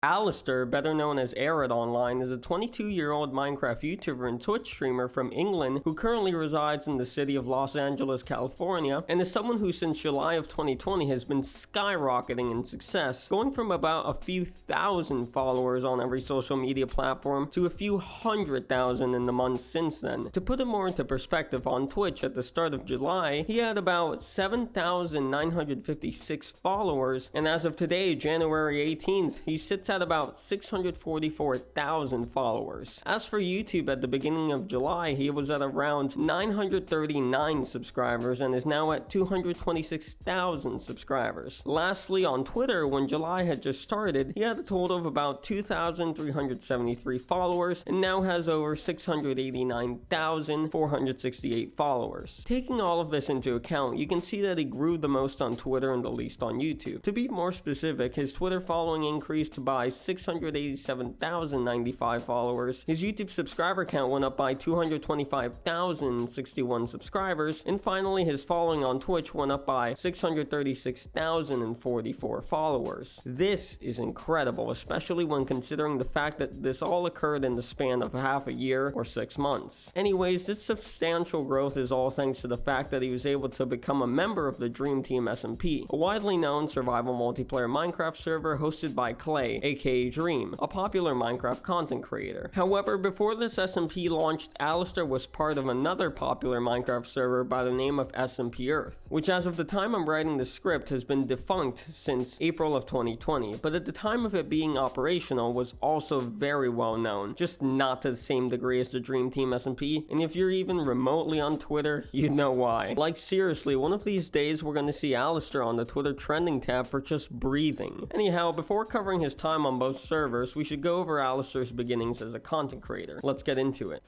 Alistair, better known as Eret online, is a 22-year-old Minecraft YouTuber and Twitch streamer from England who currently resides in the city of Los Angeles, California, and is someone who since July of 2020 has been skyrocketing in success, going from about a few thousand followers on every social media platform to a few 100,000 in the months since then. To put it more into perspective, on Twitch at the start of July, he had about 7,956 followers, and as of today, January 18th, he sits at about 644,000 followers. As for YouTube, at the beginning of July, he was at around 939 subscribers and is now at 226,000 subscribers. Lastly, on Twitter, when July had just started, he had a total of about 2,373 followers and now has over 689,468 followers. Taking all of this into account, you can see that he grew the most on Twitter and the least on YouTube. To be more specific, his Twitter following increased by 687,095 followers, his YouTube subscriber count went up by 225,061 subscribers, and finally his following on Twitch went up by 636,044 followers. This is incredible, especially when considering the fact that this all occurred in the span of half a year or 6 months. Anyways, this substantial growth is all thanks to the fact that he was able to become a member of the Dream Team SMP, a widely known survival multiplayer Minecraft server hosted by Clay, aka Dream, a popular Minecraft content creator. However, before this SMP launched, Alistair was part of another popular Minecraft server by the name of SMPEarth, which as of the time I'm writing the script has been defunct since April of 2020, but at the time of it being operational was also very well known, just not to the same degree as the Dream Team SMP, and if you're even remotely on Twitter, you know why. Like seriously, one of these days we're gonna see Alistair on the Twitter trending tab for just breathing. Anyhow, before covering his time on both servers, we should go over Alistair's beginnings as a content creator. Let's get into it.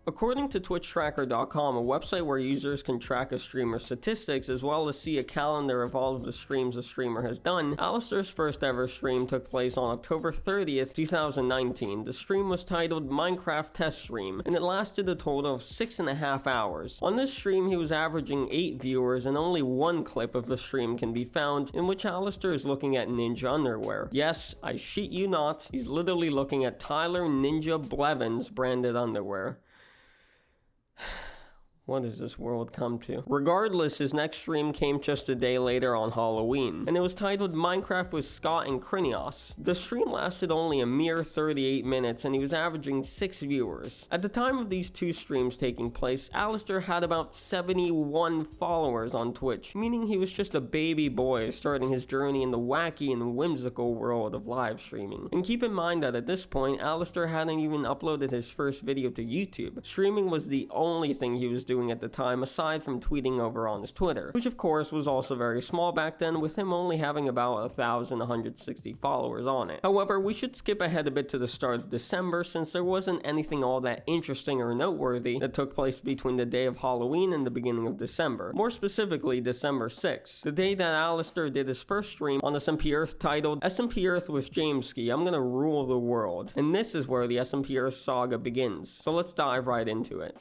According to TwitchTracker.com, a website where users can track a streamer's statistics as well as see a calendar of all of the streams a streamer has done, Alistair's first ever stream took place on October 30th, 2019. The stream was titled Minecraft Test Stream, and it lasted a total of 6.5 hours. On this stream, he was averaging 8 viewers, and only one clip of the stream can be found, in which Alistair is looking at ninja underwear. Yes, I shit you not, he's literally looking at Tyler Ninja Blevins branded underwear. What has this world come to? Regardless, his next stream came just a day later on Halloween, and it was titled Minecraft with Scott and Krinios. The stream lasted only a mere 38 minutes, and he was averaging 6 viewers. At the time of these two streams taking place, Alistair had about 71 followers on Twitch, meaning he was just a baby boy starting his journey in the wacky and whimsical world of live streaming. And keep in mind that at this point, Alistair hadn't even uploaded his first video to YouTube. Streaming was the only thing he was doing at the time aside from tweeting over on his Twitter, which of course was also very small back then, with him only having about 1,160 followers on it. However, we should skip ahead a bit to the start of December, since there wasn't anything all that interesting or noteworthy that took place between the day of Halloween and the beginning of December. More specifically, December 6th, the day that Alistair did his first stream on SMPEarth titled SMPEarth with Jameski, I'm gonna rule the world. And this is where the SMPEarth saga begins. So let's dive right into it.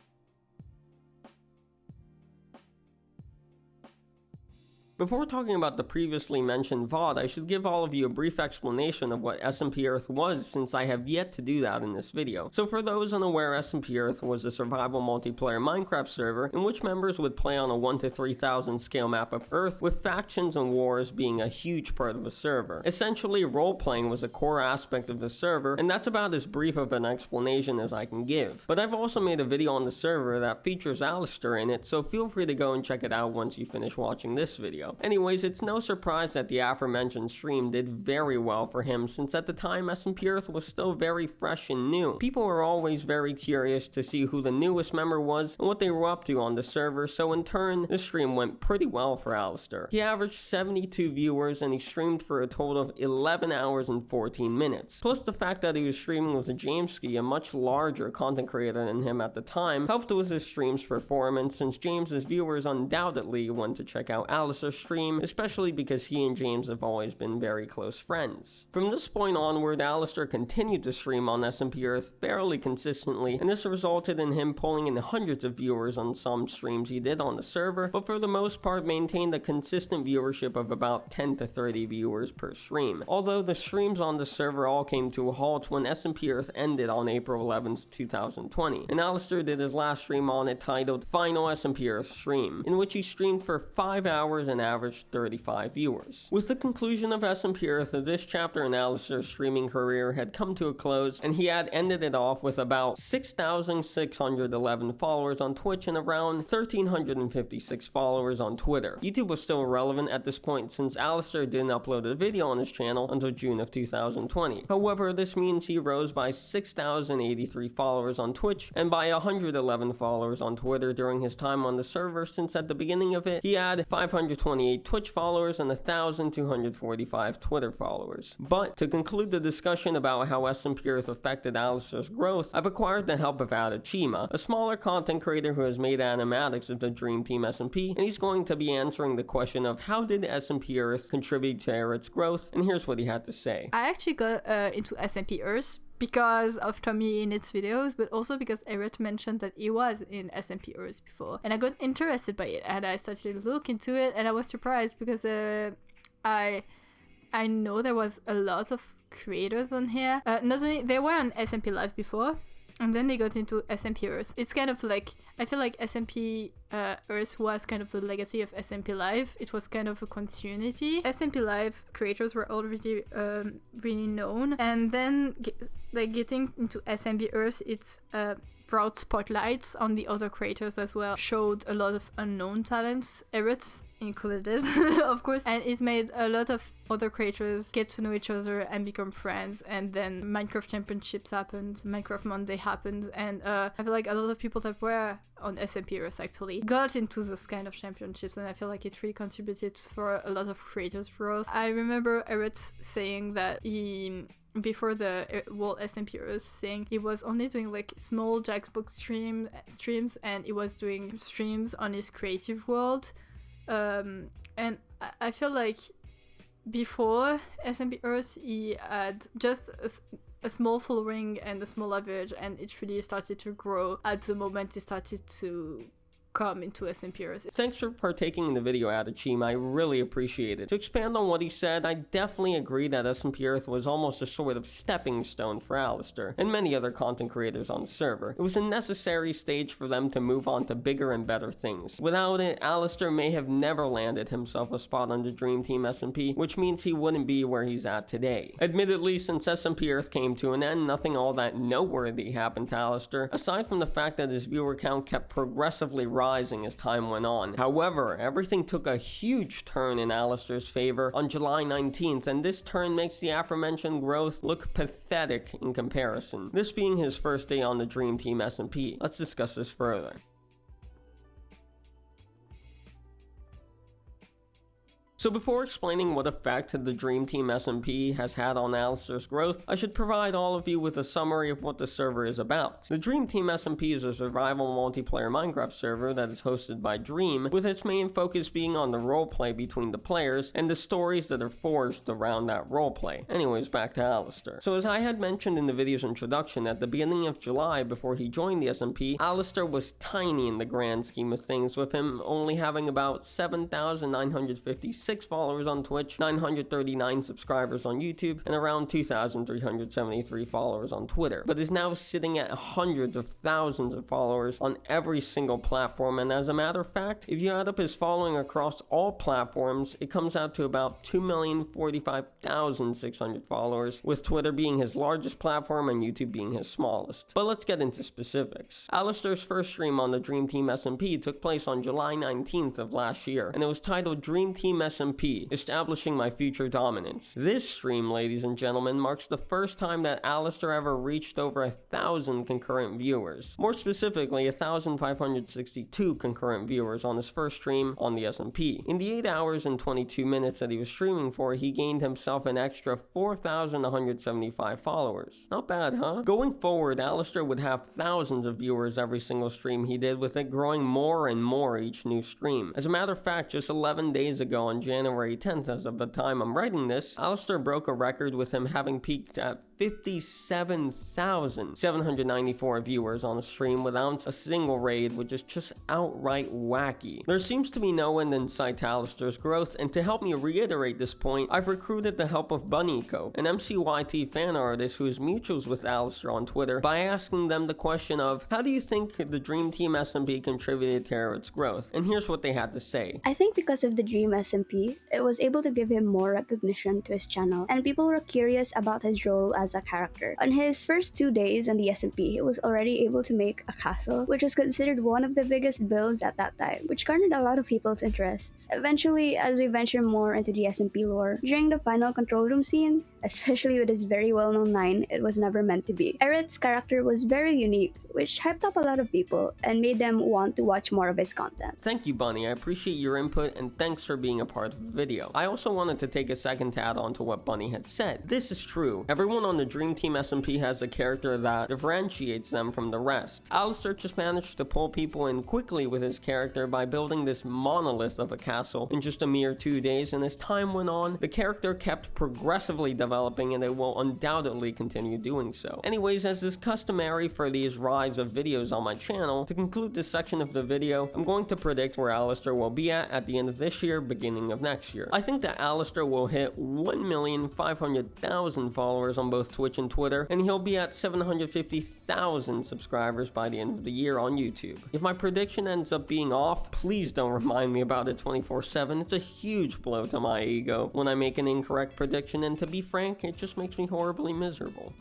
Before talking about the previously mentioned VOD, I should give all of you a brief explanation of what SMPEarth was, since I have yet to do that in this video. So for those unaware, SMPEarth was a survival multiplayer Minecraft server in which members would play on a 1 to 3,000 scale map of Earth, with factions and wars being a huge part of the server. Essentially, role-playing was a core aspect of the server, and that's about as brief of an explanation as I can give. But I've also made a video on the server that features Alistair in it, so feel free to go and check it out once you finish watching this video. Anyways, it's no surprise that the aforementioned stream did very well for him, since at the time SMPEarth was still very fresh and new. People were always very curious to see who the newest member was and what they were up to on the server, so in turn, the stream went pretty well for Alistair. He averaged 72 viewers and he streamed for a total of 11 hours and 14 minutes. Plus the fact that he was streaming with a Jameski, a much larger content creator than him at the time, helped with his stream's performance, since James's viewers undoubtedly went to check out Alistair's stream, especially because he and James have always been very close friends. From this point onward, Alistair continued to stream on SMPEarth fairly consistently, and this resulted in him pulling in hundreds of viewers on some streams he did on the server, but for the most part maintained a consistent viewership of about 10 to 30 viewers per stream. Although the streams on the server all came to a halt when SMPEarth ended on April 11th, 2020, and Alistair did his last stream on it titled Final SMPEarth Stream, in which he streamed for 5 hours and averaged 35 viewers. With the conclusion of SMPEarth, this chapter in Alistair's streaming career had come to a close, and he had ended it off with about 6,611 followers on Twitch and around 1,356 followers on Twitter. YouTube was still relevant at this point since Alistair didn't upload a video on his channel until June of 2020. However, this means he rose by 6,083 followers on Twitch and by 111 followers on Twitter during his time on the server, since at the beginning of it, he had 528 Twitch followers and 1,245 Twitter followers. But to conclude the discussion about how SMPEarth affected Alistair's growth, I've acquired the help of Adachima, a smaller content creator who has made animatics of the Dream Team SMP, and he's going to be answering the question of how did SMPEarth contribute to Eret's growth, and here's what he had to say. I actually got into SMPEarth because of Tommy in its videos, but also because Eret mentioned that he was in SMPEarth before, and I got interested by it, and I started to look into it, and I was surprised because I know there was a lot of creators on here. Not only they were on SMP Live before, and then they got into SMPEarth. It's kind of like, I feel like SMPEarth was kind of the legacy of SMP Live. It was kind of a continuity. SMP Live creators were already really known, and then getting into SMPEarth, it's brought spotlights on the other creators as well, showed a lot of unknown talents, Eret included, of course, and it made a lot of other creators get to know each other and become friends. And then Minecraft Championships happened, Minecraft Monday happened, and I feel like a lot of people that were on SMPEarth actually got into this kind of championships, and I feel like it really contributed for a lot of creators' growth. I remember Eret saying that before the World SMPEarth thing, he was only doing like small Jackbox streams, and he was doing streams on his creative world. And I feel like before SMPEarth, he had just a small following and a small average, and it really started to grow at the moment he started to come into SMPEarth. Thanks for partaking in the video, Adachima. I really appreciate it. To expand on what he said, I definitely agree that SMPEarth was almost a sort of stepping stone for Alistair and many other content creators on the server. It was a necessary stage for them to move on to bigger and better things. Without it, Alistair may have never landed himself a spot on the Dream Team SMP, which means he wouldn't be where he's at today. Admittedly, since SMPEarth came to an end, nothing all that noteworthy happened to Alistair, aside from the fact that his viewer count kept progressively rising as time went on. However, everything took a huge turn in Alistair's favor on July 19th, and this turn makes the aforementioned growth look pathetic in comparison. This being his first day on the Dream Team SMP. Let's discuss this further. So before explaining what effect the Dream Team SMP has had on Alistair's growth, I should provide all of you with a summary of what the server is about. The Dream Team SMP is a survival multiplayer Minecraft server that is hosted by Dream, with its main focus being on the roleplay between the players and the stories that are forged around that roleplay. Anyways, back to Alistair. So as I had mentioned in the video's introduction, at the beginning of July before he joined the SMP, Alistair was tiny in the grand scheme of things, with him only having about 7,956 followers on Twitch, 939 subscribers on YouTube, and around 2,373 followers on Twitter, but is now sitting at hundreds of thousands of followers on every single platform. And as a matter of fact, if you add up his following across all platforms, it comes out to about 2,045,600 followers, with Twitter being his largest platform and YouTube being his smallest. But let's get into specifics. Alistair's first stream on the Dream Team SMP took place on July 19th of last year, and it was titled Dream Team SMP SMP, establishing my future dominance. This stream, ladies and gentlemen, marks the first time that Alistair ever reached over 1,000 concurrent viewers. More specifically, 1,562 concurrent viewers on his first stream on the SMP. In the 8 hours and 22 minutes that he was streaming for, he gained himself an extra 4,175 followers. Not bad, huh? Going forward, Alistair would have thousands of viewers every single stream he did, with it growing more and more each new stream. As a matter of fact, just 11 days ago on January 10th, as of the time I'm writing this, Alistair broke a record with him having peaked at 57,794 viewers on a stream without a single raid, which is just outright wacky. There seems to be no end in sight to Alistair's growth, and to help me reiterate this point, I've recruited the help of Bunnyco, an MCYT fan artist who is mutuals with Alistair on Twitter, by asking them the question of, how do you think the Dream Team SMP contributed to Eret's growth? And here's what they had to say. I think because of the Dream SMP, it was able to give him more recognition to his channel, and people were curious about his role as a character. On his first 2 days on the SMP, he was already able to make a castle, which was considered one of the biggest builds at that time, which garnered a lot of people's interests. Eventually, as we venture more into the SMP lore, during the final control room scene, especially with his very well-known line, "It was never meant to be," Eret's character was very unique, which hyped up a lot of people and made them want to watch more of his content. Thank you, Bunny. I appreciate your input and thanks for being a part of the video. I also wanted to take a second to add on to what Bunny had said. This is true. Everyone on the Dream Team SMP has a character that differentiates them from the rest. Alistair just managed to pull people in quickly with his character by building this monolith of a castle in just a mere 2 days, and as time went on, the character kept progressively developing, and it will undoubtedly continue doing so. Anyways, as is customary for these rise of videos on my channel, to conclude this section of the video, I'm going to predict where Alistair will be at the end of this year, beginning of next year. I think that Alistair will hit 1,500,000 followers on both Twitch and Twitter, and he'll be at 750,000 subscribers by the end of the year on YouTube. If my prediction ends up being off, please don't remind me about it 24/7. It's a huge blow to my ego when I make an incorrect prediction, and to be frank, it just makes me horribly miserable.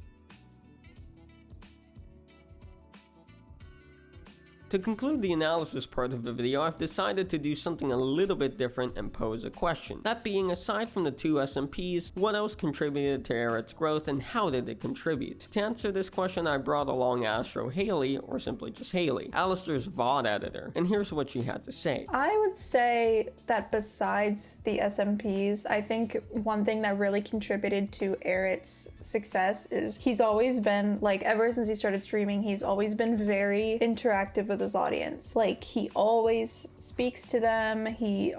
To conclude the analysis part of the video, I've decided to do something a little bit different and pose a question. That being, aside from the 2 SMPs, what else contributed to Eret's growth and how did it contribute? To answer this question, I brought along Astro Haley, or simply just Haley, Alistair's VOD editor, and here's what she had to say. I would say that besides the SMPs, I think one thing that really contributed to Eret's success is he's always been, like, ever since he started streaming, he's always been very interactive with his audience. Like, he always speaks to them, he's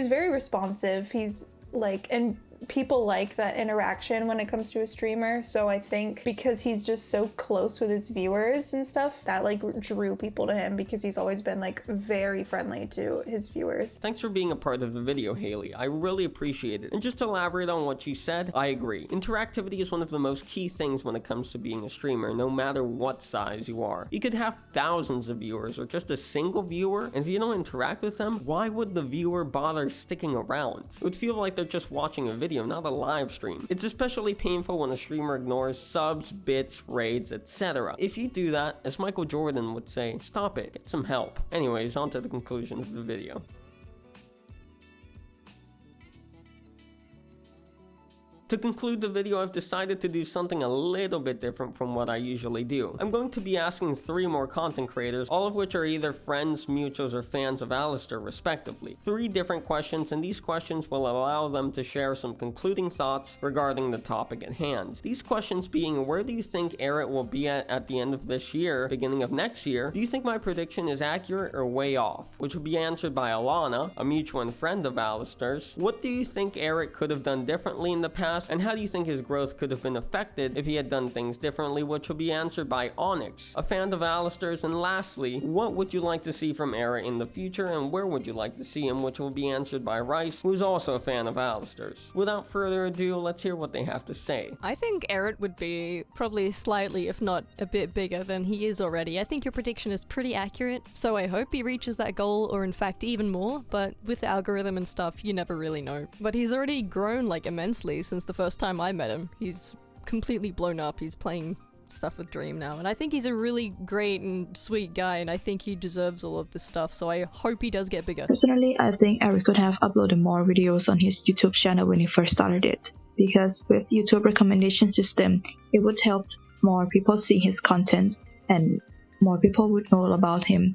very responsive, he's like, and people like that interaction when it comes to a streamer. So I think because he's just so close with his viewers and stuff, that like drew people to him, because he's always been like very friendly to his viewers. Thanks for being a part of the video, Haley. I really appreciate it. And just to elaborate on what you said, I agree. Interactivity is one of the most key things when it comes to being a streamer, no matter what size you are. You could have thousands of viewers or just a single viewer, and if you don't interact with them, why would the viewer bother sticking around? It would feel like they're just watching a video, not a live stream. It's especially painful when a streamer ignores subs, bits, raids, etc. If you do that, as Michael Jordan would say, stop it, get some help. Anyways, on to the conclusion of the video. To conclude the video, I've decided to do something a little bit different from what I usually do. I'm going to be asking 3 more content creators, all of which are either friends, mutuals, or fans of Alistair respectively. 3 different questions, and these questions will allow them to share some concluding thoughts regarding the topic at hand. These questions being, where do you think Eret will be at the end of this year, beginning of next year? Do you think my prediction is accurate or way off? Which will be answered by Alana, a mutual and friend of Alistair's. What do you think Eret could have done differently in the past? And how do you think his growth could have been affected if he had done things differently, which will be answered by Onyx, a fan of Alistair's. And lastly, what would you like to see from Eret in the future, and where would you like to see him, which will be answered by Rice, who's also a fan of Alistair's. Without further ado, let's hear what they have to say. I think Eret would be probably slightly, if not a bit bigger than he is already. I think your prediction is pretty accurate, so I hope he reaches that goal, or in fact even more, but with the algorithm and stuff, you never really know. But he's already grown like immensely since the first time I met him. He's completely blown up. He's playing stuff with Dream now, and I think he's a really great and sweet guy, and I think he deserves all of this stuff, so I hope he does get bigger. Personally, I think Eret could have uploaded more videos on his YouTube channel when he first started it, because with YouTube recommendation system, it would help more people see his content and more people would know about him,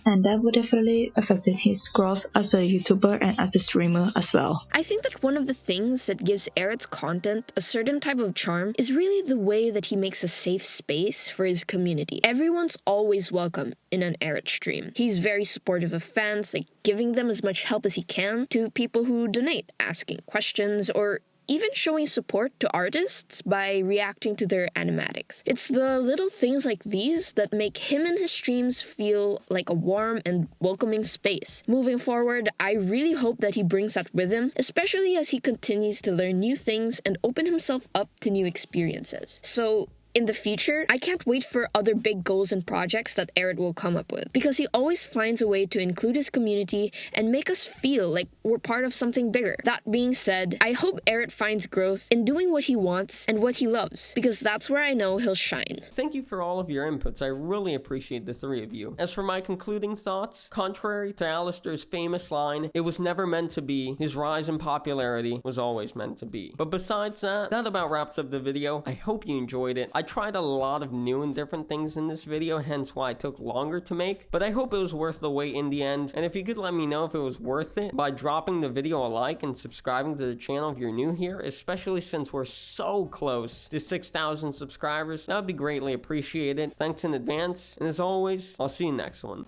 and that would definitely affect his growth as a YouTuber and as a streamer as well. I think that one of the things that gives Eret's content a certain type of charm is really the way that he makes a safe space for his community. Everyone's always welcome in an Eret stream. He's very supportive of fans, like giving them as much help as he can to people who donate, asking questions, or even showing support to artists by reacting to their animatics. It's the little things like these that make him and his streams feel like a warm and welcoming space. Moving forward, I really hope that he brings that with him, especially as he continues to learn new things and open himself up to new experiences. So, in the future, I can't wait for other big goals and projects that Eret will come up with, because he always finds a way to include his community and make us feel like we're part of something bigger. That being said, I hope Eret finds growth in doing what he wants and what he loves, because that's where I know he'll shine. Thank you for all of your inputs. I really appreciate the three of you. As for my concluding thoughts, contrary to Alistair's famous line, "It was never meant to be," his rise in popularity was always meant to be. But besides that about wraps up the video. I hope you enjoyed it. I tried a lot of new and different things in this video, hence why it took longer to make, but I hope it was worth the wait in the end. And if you could let me know if it was worth it by dropping the video a like and subscribing to the channel if you're new here, especially since we're so close to 6,000 subscribers, that would be greatly appreciated. Thanks in advance, and as always, I'll see you next one.